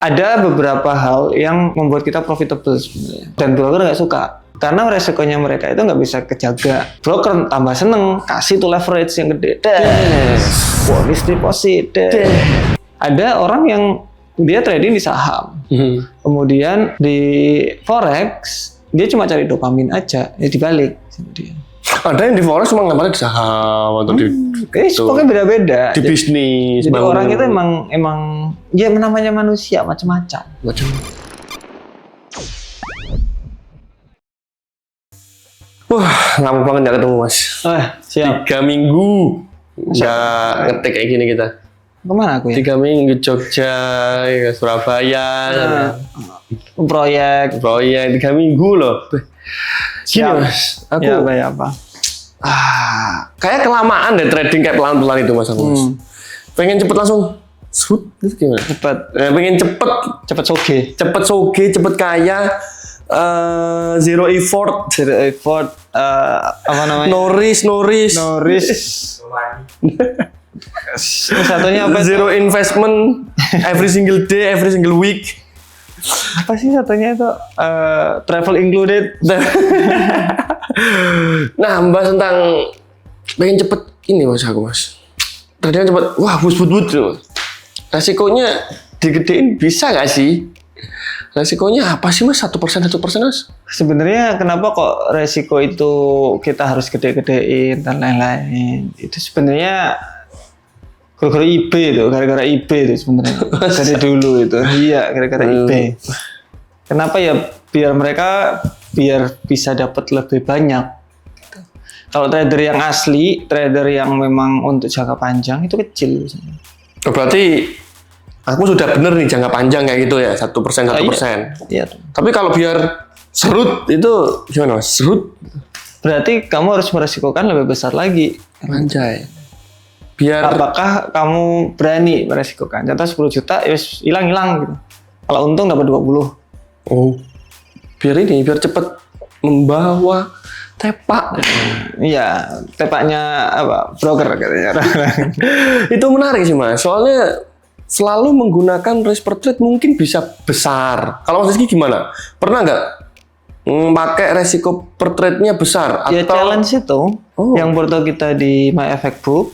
Ada beberapa hal yang membuat kita profitable sebenarnya. Dan broker nggak suka. Karena resikonya mereka itu nggak bisa kejaga. Broker tambah seneng, kasih tuh leverage yang gede. Bonus deposit. Ada orang yang dia trading di saham. Kemudian di forex, dia cuma cari dopamin aja. Ya dibalik sama dia. Ada yang di forex cuma ngambilnya di saham atau di pokoknya beda-beda. di bisnis. Jadi orang itu emang ya namanya manusia macam-macam. Wah, lama banget nggak ketemu Mas. Siap. 3 minggu nggak ngetik kayak gini kita. Kemana aku ya? 3 minggu Jogja, ke Surabaya, proyek 3 minggu loh. Gini Siap. Mas, aku Ya apa? kayak kelamaan deh trading kayak pelan-pelan itu Mas aku. Mas. Pengen cepet langsung shoot gitu gimana? Cepet Pengen soge. cepet soge, cepet kaya, zero effort, apa namanya? no risk. Satunya apa? Zero investment, every single day, every single week. Apa sih satunya itu? Travel included. Nah, bahas tentang pengen cepet ini Mas aku Mas. Trading cepet, wah bud tuh. Resikonya digedein bisa nggak sih? Resikonya apa sih Mas? 1% Mas? Sebenarnya kenapa kok resiko itu kita harus gede-gedein dan lain-lain? Itu sebenarnya gara-gara IB itu sebenarnya. Dari dulu itu. Iya, gara-gara IB. Kenapa ya? Biar bisa dapat lebih banyak. Kalau trader yang asli, trader yang memang untuk jangka panjang itu kecil. Oh, berarti aku sudah bener nih jangka panjang kayak gitu ya, 1%. Iya. Tapi kalau biar serut itu gimana Mas? Serut? Berarti kamu harus meresikokan lebih besar lagi. Anjay. Biar apakah kamu berani meresikokan? Contoh 10 juta, ya hilang gitu. Kalau untung dapat 20. Oh. Biar cepet membawa tepak. Iya, tepaknya apa? Broker katanya. Itu menarik sih Mas. Soalnya selalu menggunakan risk per trade mungkin bisa besar. Kalau Mas Rizky gimana? Pernah nggak pakai resiko per trade-nya besar? Ya challenge itu yang foto kita di My Effect Book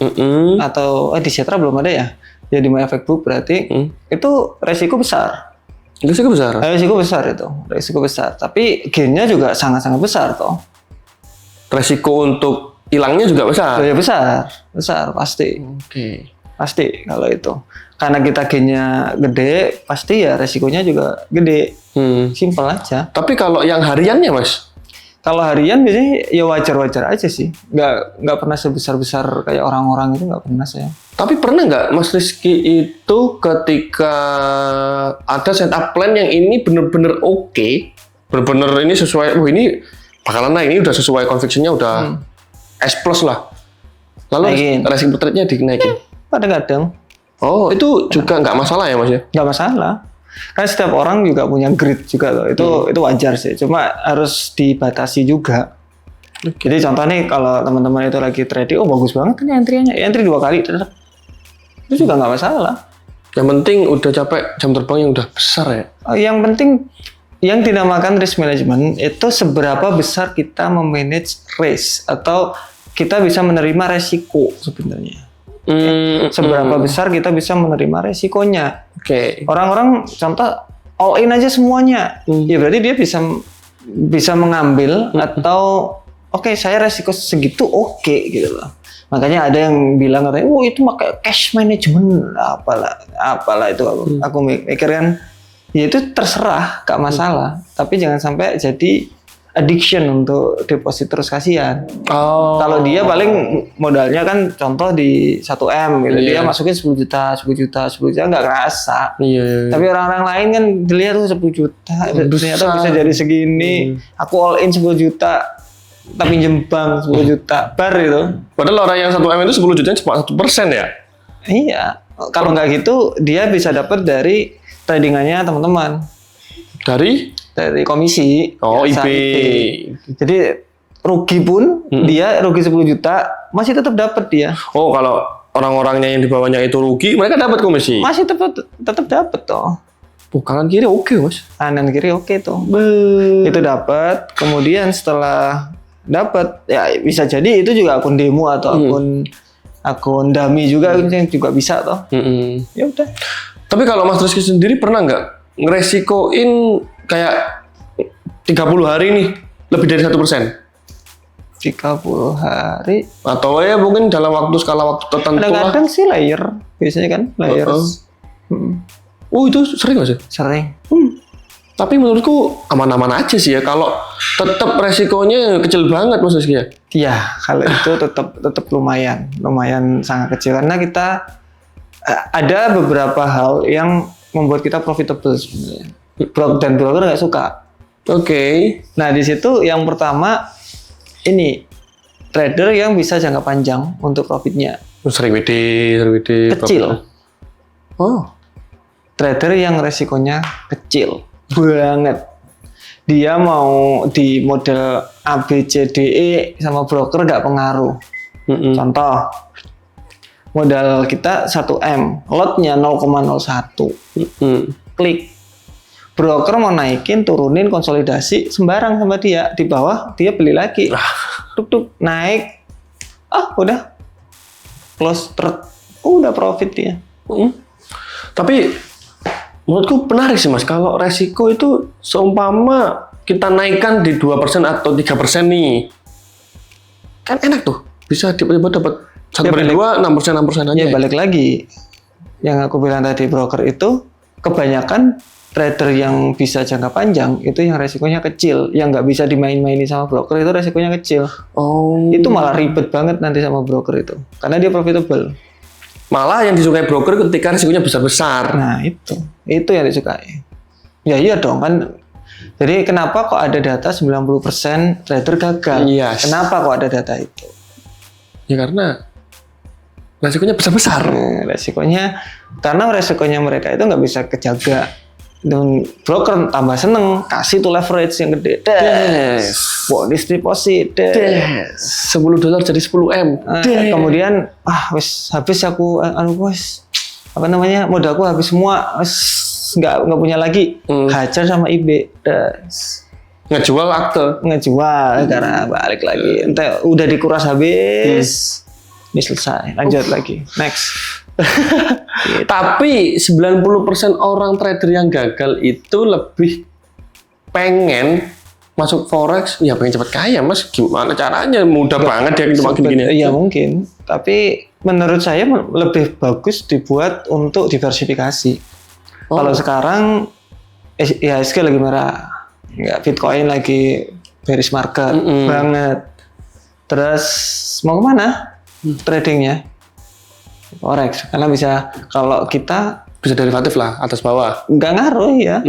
atau di Setra belum ada ya? Ya di My Effect Book berarti itu resiko besar. Resiko besar? Resiko besar. Tapi gain-nya juga sangat-sangat besar toh. Resiko untuk hilangnya juga besar? Ya besar pasti. Oke. Pasti kalau itu. Karena kita gain-nya gede, pasti ya resikonya juga gede. Simpel aja. Tapi kalau yang hariannya Mas? Kalau harian biasanya ya wajar-wajar aja sih. Nggak pernah sebesar-besar kayak orang-orang itu, nggak pernah saya. Tapi pernah nggak Mas Rizky itu ketika ada setup plan yang ini bener-bener oke, bener-bener ini sesuai, ini bakalan naik, ini udah sesuai conviction-nya udah S plus lah. Lalu resiko trade-nya dinaikin? Kadang-kadang. Oh, itu juga nggak masalah ya Mas ya? Nggak masalah. Kan setiap orang juga punya grid juga loh. Itu wajar sih. Cuma harus dibatasi juga. Jadi contoh nih kalau teman-teman itu lagi trading, bagus banget kan entry-nya. Entry 2 kali. Itu juga nggak masalah. Yang penting udah capek jam terbang yang udah besar ya? Yang penting yang dinamakan risk management itu seberapa besar kita memanage risk atau kita bisa menerima resiko sebenarnya. Seberapa besar kita bisa menerima resikonya. Orang-orang contoh all in aja semuanya. Ya berarti dia bisa mengambil atau saya resiko segitu gitu loh. Makanya ada yang bilang katanya, itu pakai cash management apalah itu aku mikir kan, ya itu terserah, gak masalah. Tapi jangan sampai jadi addiction untuk deposit terus kasihan. Kalau dia paling modalnya kan contoh di 1M gitu, dia masukin 10 juta nggak kerasa. Tapi orang-orang lain kan dilihat tuh 10 juta, ternyata bisa jadi segini. Aku all in 10 juta. Tapi pinjem 10 juta bar itu. Padahal orang yang 1M itu 10 jutanya cuma 1% ya? Iya. Kalau nggak gitu, dia bisa dapat dari tradingannya teman-teman. Dari komisi. IP. Jadi rugi pun, dia rugi 10 juta, masih tetap dapat dia. Kalau orang-orangnya yang di bawahnya itu rugi, mereka dapat komisi? Masih tetap dapat toh. Kanan kiri oke mas. Kanan kiri oke tuh. Itu dapat. Kemudian setelah dapat ya bisa jadi itu juga akun demo atau akun dummy juga yang juga bisa toh. Ya udah. Tapi kalau Mas Rizky sendiri pernah nggak ngeresikoin kayak 30 hari nih lebih dari 1%? 30 hari. Atau ya mungkin dalam skala waktu tertentu lah. Kadang-kadang sih layer. Biasanya kan layer. Oh itu sering nggak sih? Sering. Tapi menurutku aman-aman aja sih ya. Kalau tetap resikonya kecil banget Mas Rizky ya. Iya, kalau itu tetap lumayan sangat kecil karena kita ada beberapa hal yang membuat kita profitable sebenarnya. Dan broker nggak suka. Oke. Nah di situ yang pertama ini trader yang bisa jangka panjang untuk profitnya Sering WD. kecil. Oh. Trader yang resikonya kecil banget. Dia mau di model A, B, C, D, E sama broker nggak pengaruh. Contoh, modal kita 1M, lotnya 0,01. Klik. Broker mau naikin, turunin, konsolidasi, sembarang sama dia. Di bawah, dia beli lagi. Tuk, naik. Udah. Close trade. Udah profit dia. Tapi menurutku menarik sih mas, kalau resiko itu seumpama kita naikkan di 2% atau 3% nih, kan enak tuh, bisa tiba-tiba dapat 1/2, 6% aja. Ya balik lagi, yang aku bilang tadi broker itu kebanyakan trader yang bisa jangka panjang itu yang resikonya kecil, yang nggak bisa dimain-mainin sama broker itu resikonya kecil. Itu malah ribet banget nanti sama broker itu, karena dia profitable. Malah yang disukai broker ketika risikonya besar-besar. Nah itu yang disukai. Ya iya dong kan. Jadi kenapa kok ada data 90% trader gagal? Yes. Kenapa kok ada data itu? Ya karena risikonya besar-besar. Karena resikonya mereka itu nggak bisa kejaga. Dan broker tambah seneng kasih tuh leverage yang gede. Bonus deposit. $10 jadi 10M. Kemudian wis habis aku modalku habis semua, nggak punya lagi. Hajar sama IB. Ngejual akte. Karena balik lagi. Entah udah dikuras habis. Ini selesai, lanjut lagi. Next. Tapi 90% orang trader yang gagal itu lebih pengen masuk forex, ya pengen cepat kaya mas. Gimana caranya? Mudah banget ya cuma gini-gini. Iya mungkin. Tapi menurut saya lebih bagus dibuat untuk diversifikasi. Kalau sekarang IHSG lagi merah, ya Bitcoin lagi bearish market banget. Terus mau kemana tradingnya? Forex, karena bisa, kalau kita bisa derivatif lah, atas bawah. Nggak ngaruh ya.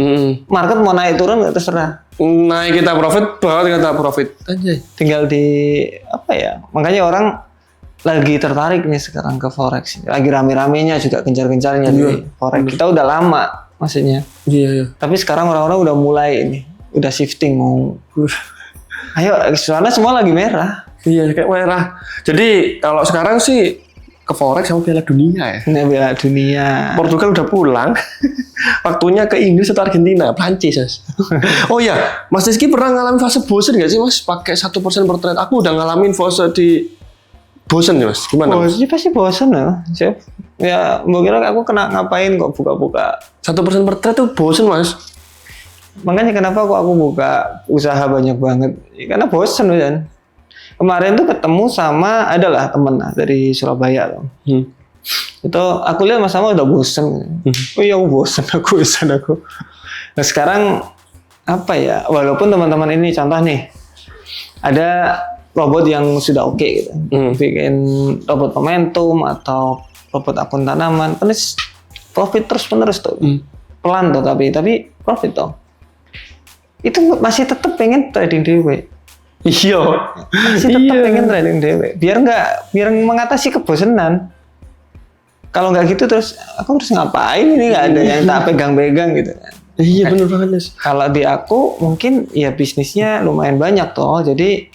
Market mau naik turun nggak terserah. Naik kita profit, bawah kita profit. Anjay. Tinggal di makanya orang lagi tertarik nih sekarang ke forex. Lagi rame-ramenya juga gencar-gencarnya di forex. Kita udah lama maksudnya. Iya. Tapi sekarang orang-orang udah mulai ini, udah shifting mau. Ayo, soalnya semua lagi merah. Iya, kayak merah. Jadi kalau sekarang sih ke forex sama Piala Dunia ya. Piala Dunia. Portugal udah pulang. Waktunya ke Inggris atau Argentina, Prancis mas. Oh iya, Mas Rizky pernah ngalamin fase bosen nggak sih mas? Pakai 1% per trade. Aku udah ngalamin fase di bosen nih mas. Gimana? Bosen pasti bosen ya. Ya, mau kira aku kena ngapain kok buka-buka. 1% per trade tuh bosen mas. Makanya kenapa kok aku buka usaha banyak banget? Karena bosen kan. Kemarin tuh ketemu sama adalah temen dari Surabaya loh. Itu aku lihat Mas Sama udah bosen. Oh iya aku bosen aku. Nah sekarang walaupun teman-teman ini contoh nih ada robot yang sudah oke gitu. Bikin robot momentum atau robot akun tanaman, kan profit terus menerus tuh. Pelan tuh tapi profit tuh. Itu masih tetap pengen trading dewe. Iya, masih tetap pengen trading dewe. Biar mengatasi kebosanan. Kalau nggak gitu terus aku harus ngapain ini, nggak ada yang tak pegang-pegang gitu. Iya benar banget mas. Kalau di aku mungkin ya bisnisnya lumayan banyak toh, jadi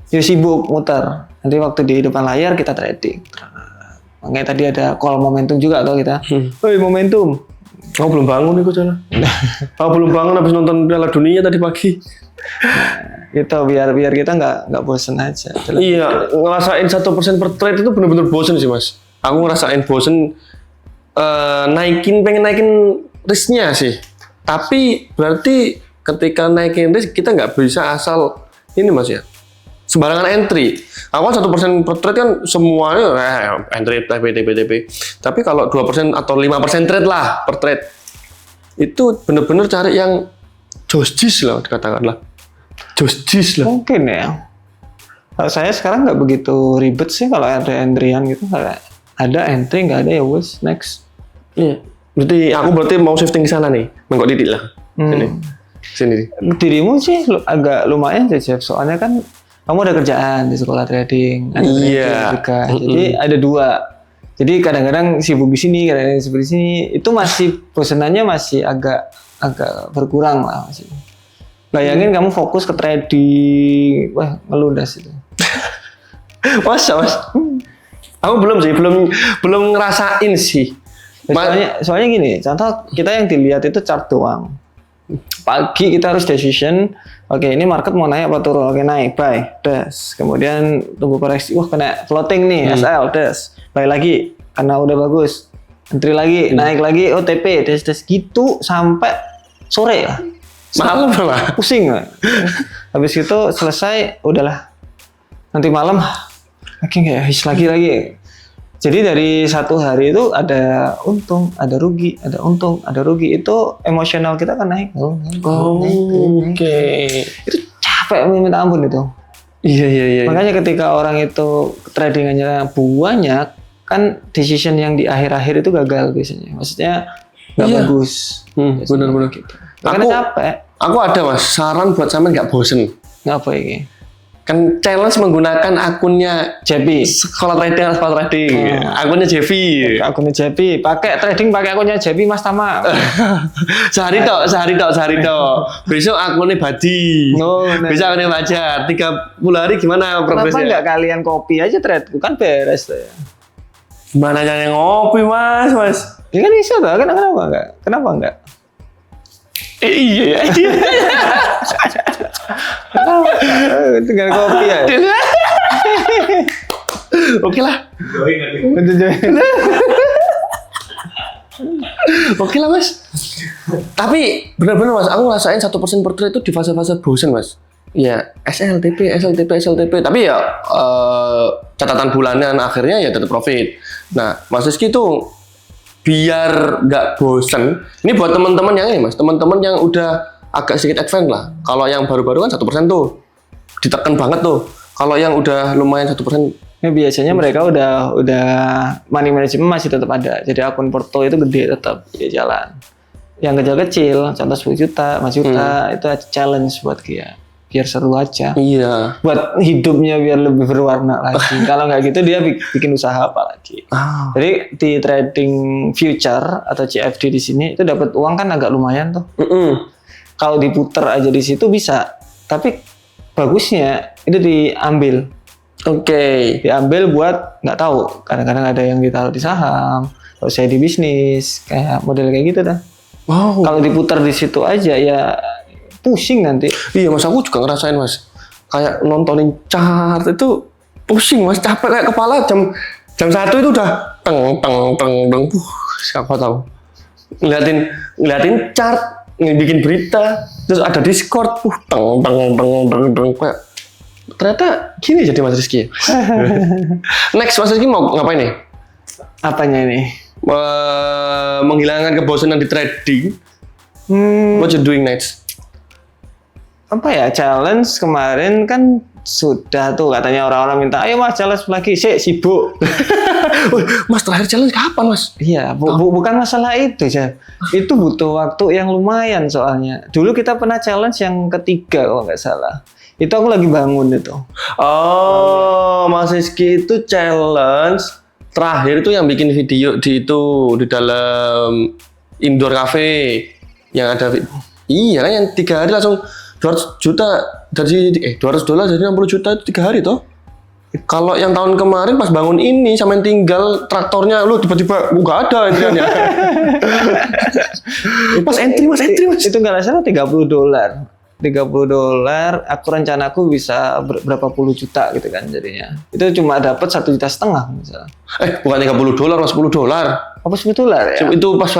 sibuk muter. Nanti waktu di depan layar kita trading. Makanya tadi ada call momentum juga toh kita. Woi momentum. Aku belum bangun nih jalan. Aku belum bangun habis nonton Piala Dunia tadi pagi. Gitu biar kita nggak bosen aja. Iya, ngerasain 1% per trade itu benar-benar bosen sih mas. Aku ngerasain bosen pengen naikin risknya sih. Tapi berarti ketika naikin risk kita nggak bisa asal ini mas ya. Sembarangan entry. Aku 1% per trade kan semuanya entry TP. Tapi kalau 2% atau 5% trade lah per trade. Itu benar-benar cari yang josjis lah katakanlah. Josjis lah. Mungkin ya. Kalau saya sekarang nggak begitu ribet sih kalau ada entry-an gitu. Kayak ada entry nggak ada ya wes next. Iya. Berarti mau shifting ke sana nih. Mengkok didik lah. Sini. Dirimu sih agak lumayan sih Jeff. Soalnya kan kamu ada kerjaan di sekolah trading, ada trading juga. Jadi ada dua. Jadi kadang-kadang sibuk di sini, kadang-kadang sibuk di sini. Itu masih bosanannya masih agak berkurang lah masih. Bayangin kamu fokus ke trading, wah ngeludas itu. Mas. Aku belum ngerasain sih. Soalnya gini, contoh kita yang dilihat itu chart doang. Pagi kita harus decision, oke ini market mau naik apa turun, oke naik, buy, das. Kemudian tunggu koreksi, wah kena floating nih, SL, das. Buy lagi, karena udah bagus. Entry lagi, naik lagi, OTP, das gitu sampai sore lah. Malam lah. Pusing lah. Habis itu selesai, udahlah. Nanti malam, lagi nggak his lagi. Jadi dari satu hari itu ada untung, ada rugi, ada untung, ada rugi. Itu emosional kita kan naik. Oke. Itu capek minta ampun itu. Iya. Makanya ketika orang itu tradingannya banyak, kan decision yang di akhir-akhir itu gagal biasanya. Maksudnya nggak bagus. Benar-benar gitu. Karena capek. Aku ada mas, saran buat sampean nggak bosen. Ngapa ini? Kan challenge menggunakan akunnya JP. Sekolah trading. Akunnya JP. Akunnya JP. Pakai akunnya JP Mas Tama. sehari tok. Besok akunnya Badi. Besok akunnya Fajar. 30 hari gimana progresnya? Kenapa nggak kalian copy aja threadku kan beres tuh. Gimana caranya ngopi mas? Ya kan bisa tuh. Kenapa enggak? Iya. Tinggal kopi ya. Oke lah. Oke lah mas. Tapi benar-benar mas, aku ngerasain 1% per trade itu di fase-fase bosen mas. Ya SLTP. Tapi ya catatan bulanan akhirnya ya tetap profit. Nah mas Rizky itu biar nggak bosen. Ini buat teman-teman yang ini mas, teman-teman yang udah agak sedikit advance lah. Kalau yang baru-baru kan 1% tuh ditekan banget tuh. Kalau yang udah lumayan 1%, ya biasanya mereka udah money management masih tetap ada. Jadi akun porto itu gede tetap ya jalan. Yang kecil-kecil, contoh 10 juta, 5 juta itu challenge buat dia. Biar seru aja. Iya. Buat hidupnya biar lebih berwarna lagi. Kalau nggak gitu dia bikin usaha apa lagi. Jadi di trading future atau CFD di sini itu dapat uang kan agak lumayan tuh. Kalau diputer aja di situ bisa. Tapi bagusnya itu diambil. Oke. Diambil buat nggak tahu. Kadang-kadang ada yang ditaruh di saham, kalau saya di bisnis, kayak model kayak gitu dah. Wow. Kalau diputar di situ aja ya pusing nanti. Iya mas, aku juga ngerasain mas. Kayak nontonin chart itu pusing mas, capek kayak kepala jam 1 itu udah teng. Siapa tahu. Ngeliatin chart, bikin berita, terus ada Discord, teng. Kayak ternyata gini jadi mas Rizky. Next mas Rizky mau ngapain nih? Apanya ini? Menghilangkan kebosanan di trading. What you doing next? Apa ya, challenge kemarin kan sudah tuh katanya orang-orang minta ayo mas challenge lagi, sibuk. Mas terakhir challenge kapan mas? Iya, bukan masalah itu ya. Itu butuh waktu yang lumayan soalnya. Dulu kita pernah challenge yang ketiga kalau nggak salah. Itu aku lagi bangun itu. Oh, Mas Rizky itu challenge terakhir itu yang bikin video di dalam indoor cafe yang ada. Iya kan yang 3 hari langsung 200 juta dari $200 jadi 60 juta itu 3 hari toh? Kalau yang tahun kemarin pas bangun ini sampai tinggal traktornya lu tiba-tiba nggak ada intinya. Mas entry. Itu nggak salah $30. $30, aku rencanaku bisa berapa puluh juta gitu kan jadinya. Itu cuma dapat 1,5 juta misalnya. Bukan $30, mas $10. Apa $10 ya? Itu pas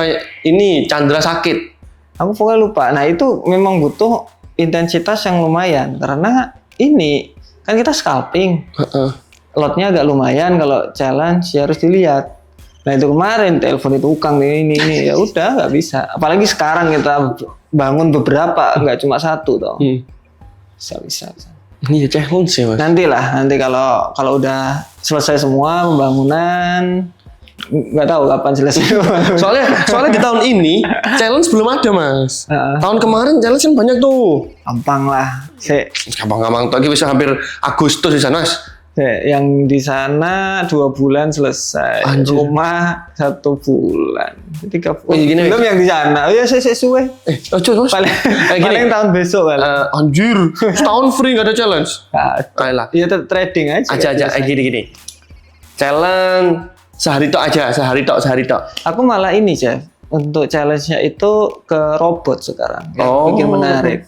ini Chandra sakit. Aku pokoknya lupa. Nah itu memang butuh intensitas yang lumayan karena ini kan kita scalping. Lotnya agak lumayan kalau challenge ya harus dilihat. Nah itu kemarin telepon itu ukang ini ya udah nggak bisa. Apalagi sekarang kita bangun beberapa nggak cuma satu toh. Bisa. Ini ya challenge ya mas. Nanti kalau udah selesai semua pembangunan, nggak tahu kapan selesai. soalnya di tahun ini challenge belum ada mas. Tahun kemarin challenge kan banyak tuh. Gampang lah. Gampang lagi bisa hampir Agustus di sana mas. Yang di sana 2 bulan selesai. Anjir. Rumah 1 bulan. 3 bulan. Gini, belum yang di sana. Oh ya saya suwe. Mas. Paling tahun besok kali. Anjir, setahun free nggak ada challenge. Ayolah. Iya trading aja. Gini. Challenge sehari tok. Aku malah ini Jeff. Untuk challenge-nya itu ke robot sekarang. Yang bikin menarik.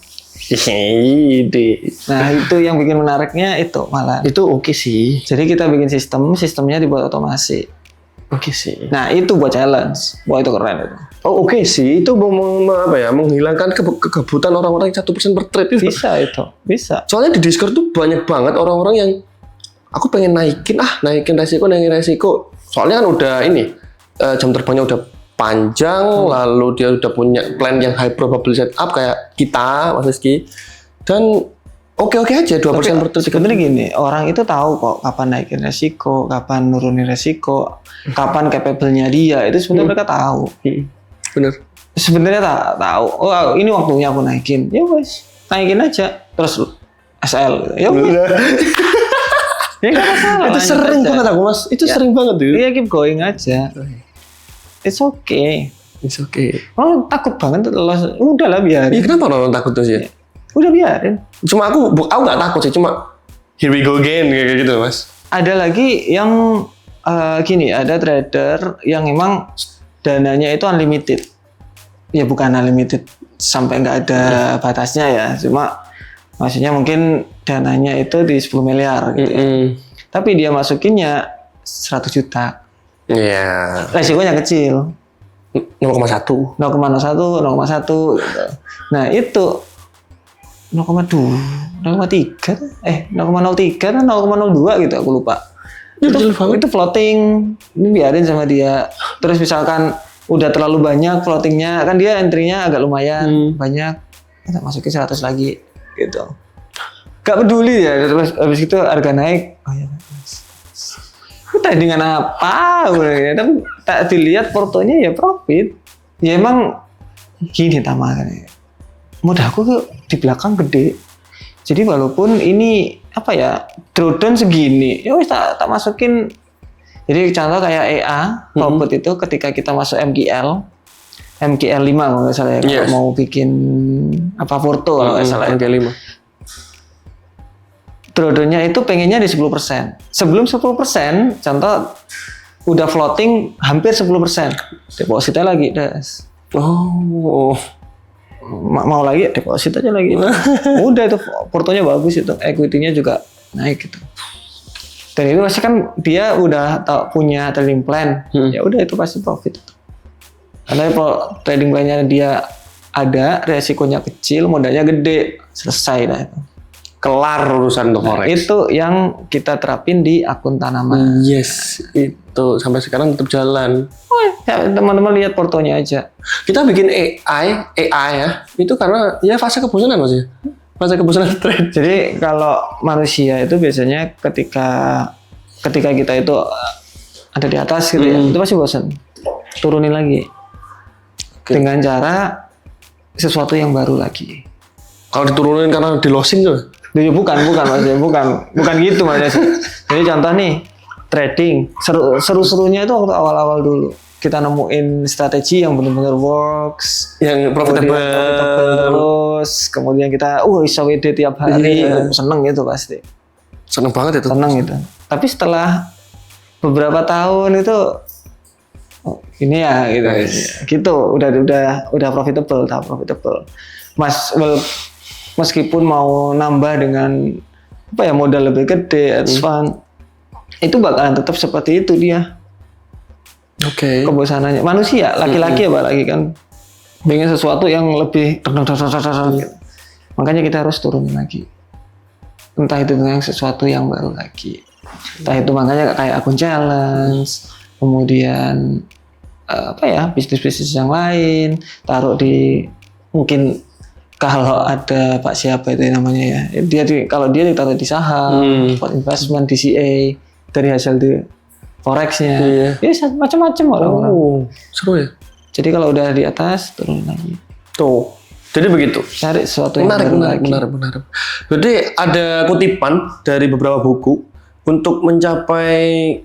Nah itu yang bikin menariknya itu malah. Itu oke sih. Jadi kita bikin sistemnya dibuat otomasi. Oke sih. Nah itu buat challenge. Wah itu keren itu. Oh oke sih. Itu menghilangkan kekebutan orang-orang 1% per trade itu. Bisa. Soalnya di Discord tuh banyak banget orang-orang yang aku pengen naikin resiko. Soalnya kan udah ini jam terbangnya udah panjang, lalu dia udah punya plan yang high probability setup kayak kita, Mas Rizky. Dan oke aja 2% per trade. Sebenarnya gini, orang itu tahu kok kapan naikin resiko, kapan nurunin resiko, kapan capable-nya dia. Itu sebenarnya mereka tahu. Bener. Sebenarnya tahu. Oh, ini waktunya aku naikin. Ya wes, naikin aja. Terus SL. Ya wes. Ya nggak masalah. Itu sering banget aku mas. Itu sering banget tuh. Iya keep going aja. It's okay. Oh takut banget lolos. Udahlah biarin. Iya kenapa orang takut tuh sih? Udah biarin. Cuma aku nggak takut sih. Cuma here we go again kayak gitu mas. Ada lagi yang gini. Ada trader yang emang dananya itu unlimited. Ya bukan unlimited sampai nggak ada batasnya ya. Cuma maksudnya mungkin dananya itu di 10 miliar gitu. Tapi dia masukinnya 100 juta. Iya. Resikonya kecil. 0,1 gitu. Nah itu 0,2 0,03 0,03 dan 0,02 gitu aku lupa. Itu floating. Ini biarin sama dia. Terus misalkan udah terlalu banyak floatingnya, kan dia entry-nya agak lumayan banyak, kita masukin 100 lagi gitu. Gak peduli ya, terus habis itu harga naik, oh ya tradingan apa, tapi tak dilihat portonya ya profit. Ya emang gini tamakan, modalku di belakang gede. Jadi walaupun ini apa ya, drawdown segini, ya wis tak masukin. Jadi contoh kayak EA, robot itu ketika kita masuk MGL 5 kalau nggak salah ya, kalau mau bikin apa Porto kalau nggak salah MGL 5. Drawdownnya itu pengennya di 10%. Sebelum 10%, contoh udah floating hampir 10%. Depositnya lagi, das. Oh. Mau lagi deposit aja lagi. Udah itu portonya bagus itu, equity-nya juga naik gitu. Dan itu pasti kan dia udah punya trading plan, ya udah itu pasti profit. Karena trading plan-nya dia ada, resikonya kecil, modalnya gede, selesai dah itu. Kelar urusan untuk forex. Itu yang kita terapin di akun tanaman. Yes, itu sampai sekarang tetap jalan. Ya, teman-teman lihat portonya aja. Kita bikin AI ya, itu karena ya fase kebosanan mas ya. Fase kebosanan trade. Jadi kalau manusia itu biasanya ketika kita itu ada di atas gitu ya, itu pasti bosan. Turunin lagi. Dengan cara sesuatu yang baru lagi. Kalau diturunin karena di losing tuh? Bukan mas, bukan gitu mas. Jadi contoh nih, trading seru-serunya itu waktu awal-awal dulu. Kita nemuin strategi yang benar-benar works, yang profitable terus, kemudian kita bisa WD tiap hari, seneng gitu pasti. Seneng banget itu. seneng gitu. Tapi setelah beberapa tahun itu ini ya gitu, gitu udah profitable, tahap profitable. Meskipun mau nambah dengan apa ya modal lebih gede, advance, itu bakalan tetap seperti itu dia. Oke. Kebosanannya manusia, laki-laki apalagi kan pengen sesuatu yang lebih gitu. Makanya kita harus turunin lagi. Entah itu dengan sesuatu yang baru lagi. Entah itu makanya kayak akun challenge, kemudian apa ya bisnis-bisnis yang lain, taruh di mungkin kalau ada Pak siapa itu namanya ya, kalau dia ditaruh di saham, buat investment DCA dari hasil di forex-nya, ya macam-macam orang-orang. Seru ya. Jadi kalau udah di atas turun lagi. Tuh. Jadi begitu. Cari sesuatu yang baru lagi. Menarik. Jadi ada kutipan dari beberapa buku untuk mencapai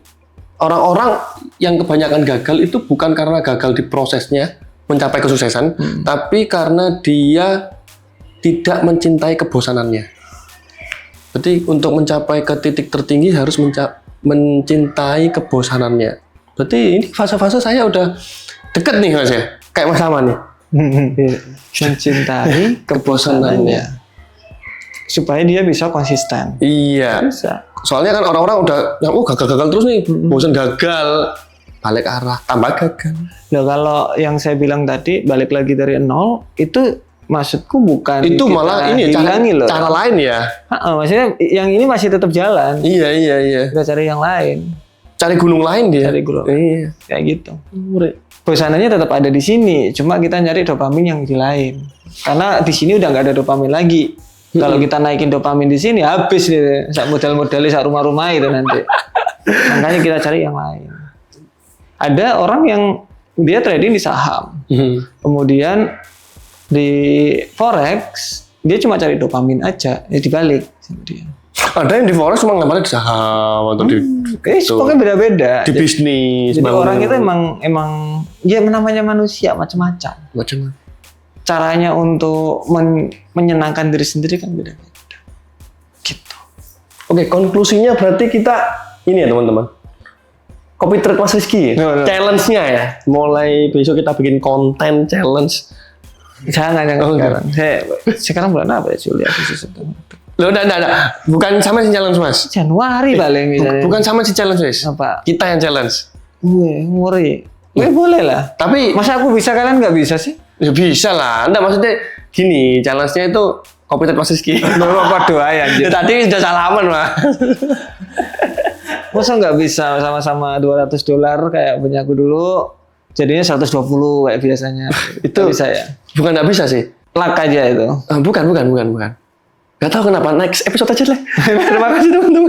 orang-orang yang kebanyakan gagal itu bukan karena gagal di prosesnya mencapai kesuksesan, tapi karena dia tidak mencintai kebosanannya. Jadi untuk mencapai ke titik tertinggi harus mencintai kebosanannya. Berarti ini fase-fase saya udah deket nih Mas ya, kayak Mas Aman nih. Mencintai kebosanannya supaya dia bisa konsisten. Iya. Bisa. Soalnya kan orang-orang udah gagal terus nih, bosan gagal, balik arah, tambah gagal. Nah, kalau yang saya bilang tadi balik lagi dari nol itu maksudku bukan itu malah ini cara lain ya. Maksudnya yang ini masih tetap jalan. Iya. Kita cari yang lain. Cari gunung lain dia. Cari gunung. Iya. Kayak gitu. Bosananya tetap ada di sini, cuma kita nyari dopamin yang di lain. Karena di sini udah nggak ada dopamin lagi. Kalau kita naikin dopamin di sini habis nih, sak model-modelnya sak rumah-rumah itu nanti. Makanya kita cari yang lain. Ada orang yang dia trading di saham, kemudian di forex dia cuma cari dopamin aja, ya dibalik sama dia. Ada yang di forex cuma ngambil di saham atau di pokoknya beda-beda. Di bisnis. Jadi orang itu emang ya namanya manusia macam-macam. Caranya untuk menyenangkan diri sendiri kan beda-beda. Gitu. Oke, konklusinya berarti kita ini ya teman-teman. Copy Trade Mas Rizky. Challenge-nya ya. Mulai besok kita bikin konten challenge. Jangan sekarang. Sekarang bulan apa ya Juli Agustus itu? Loh, enggak. Bukan sama si challenge, Mas. Januari paling misalnya. Bukan sama si challenge, Mas. Apa? Kita yang challenge. Nguri. Boleh lah. Tapi masa aku bisa kalian nggak bisa sih? Ya bisa lah. Enggak, maksudnya gini, challenge-nya itu Copy Trade Mas Rizky. Apa doa ya? Tadi sudah salaman, Mas. Masa nggak bisa sama-sama $200 kayak punya aku dulu, jadinya 120 kayak biasanya. Itu bisa ya? Bukan nggak bisa sih. Luck aja itu. Bukan. Gak tahu kenapa. Next episode aja lah. Terima kasih teman-teman.